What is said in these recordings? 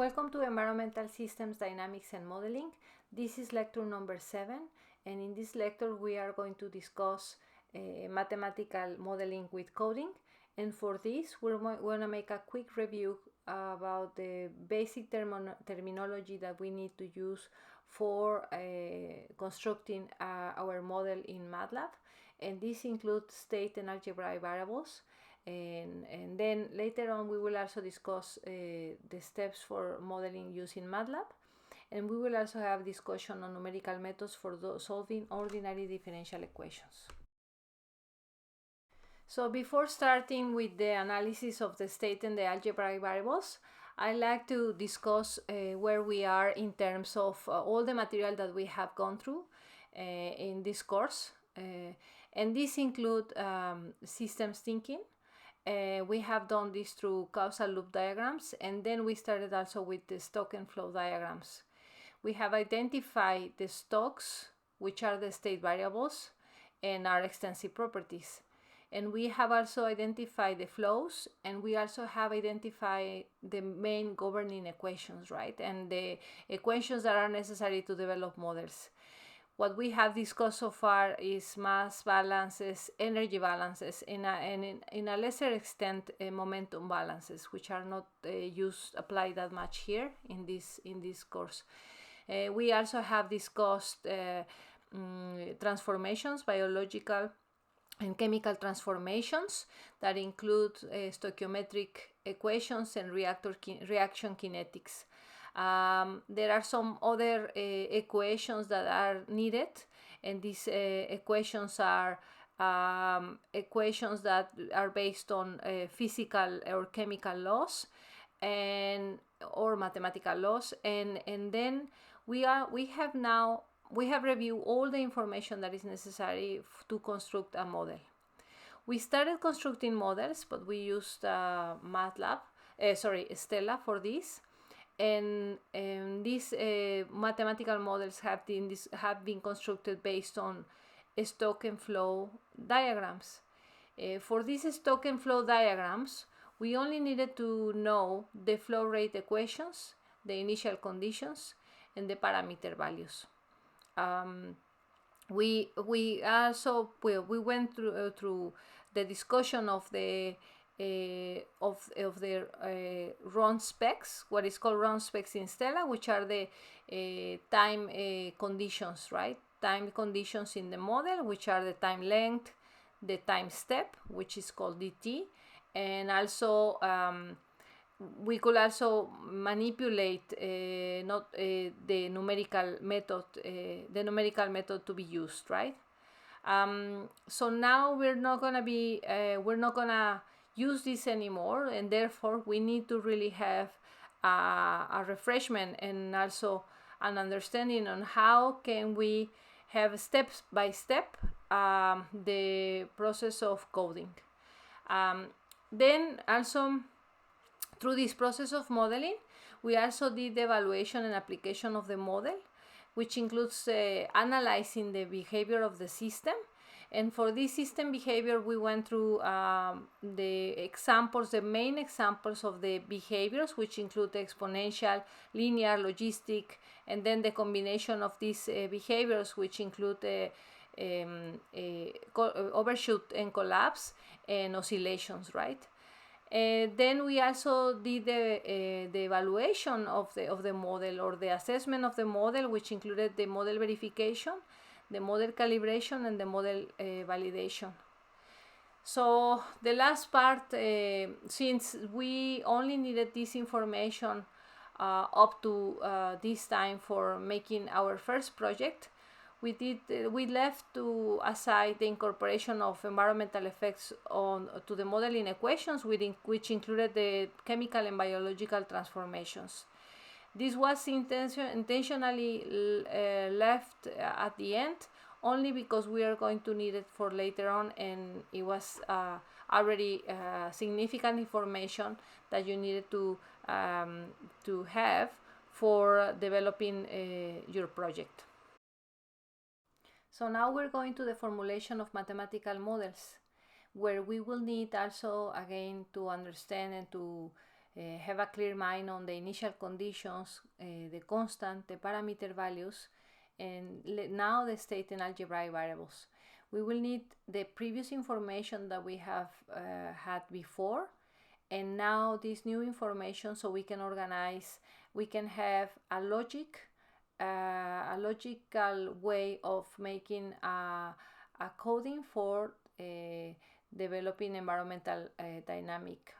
Welcome to Environmental Systems Dynamics and Modeling. This is lecture number 7, and in this lecture we are going to discuss mathematical modeling with coding. And for this we're going to make a quick review about the basic terminology that we need to use for constructing our model in MATLAB, and this includes state and algebraic variables. And then later on we will also discuss the steps for modeling using MATLAB, and we will also have discussion on numerical methods for solving ordinary differential equations. So before starting with the analysis of the state and the algebraic variables, I'd like to discuss where we are in terms of all the material that we have gone through in this course, and this includes systems thinking. We have done this through causal loop diagrams, and then we started also with the stock and flow diagrams. We have identified the stocks, which are the state variables and are extensive properties. And we have also identified the flows, and we also have identified the main governing equations, right? And the equations that are necessary to develop models. What we have discussed so far is mass balances, energy balances, and in a lesser extent momentum balances, which are not applied that much here in this course. We also have discussed transformations, biological and chemical transformations that include stoichiometric equations and reaction kinetics. There are some other equations that are needed, and these equations are equations that are based on physical or chemical laws or mathematical laws, and then we have reviewed all the information that is necessary to construct a model. We started constructing models, but we used Stella for this. And these mathematical models have been constructed based on stock and flow diagrams. For these stock and flow diagrams, we only needed to know the flow rate equations, the initial conditions, and the parameter values. We went through the discussion of the run specs, what is called run specs in Stella, which are the time conditions, right? Time conditions in the model, which are the time length, the time step, which is called dt, and also we could also manipulate the numerical method to be used, right? So now we're not gonna use this anymore, and therefore we need to really have a refreshment and also an understanding on how can we have step by step the process of coding. Then also through this process of modeling, we also did the evaluation and application of the model, which includes analyzing the behavior of the system. And for this system behavior, we went through the main examples of the behaviors, which include exponential, linear, logistic, and then the combination of these behaviors, which include overshoot and collapse and oscillations, right? Then we also did the evaluation of the model, or the assessment of the model, which included the model verification, the model calibration, and the model validation. So the last part, since we only needed this information up to this time for making our first project, we left to aside the incorporation of environmental effects to the modeling equations, which included the chemical and biological transformations. This was intentionally left at the end, only because we are going to need it for later on, and it was already significant information that you needed to have for developing your project. So now we're going to the formulation of mathematical models, where we will need also again to understand and to have a clear mind on the initial conditions, the constant, the parameter values, and now the state and algebraic variables. We will need the previous information that we have had before, and now this new information, so we can organize, we can have a logical way of making a coding for developing environmental dynamic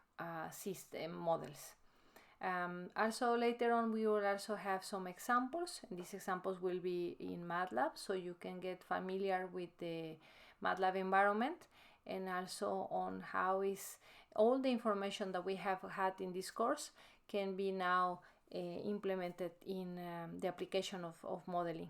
system models. Also later on we will also have some examples, and these examples will be in MATLAB, so you can get familiar with the MATLAB environment, and also on how is all the information that we have had in this course can be now implemented in the application of modeling.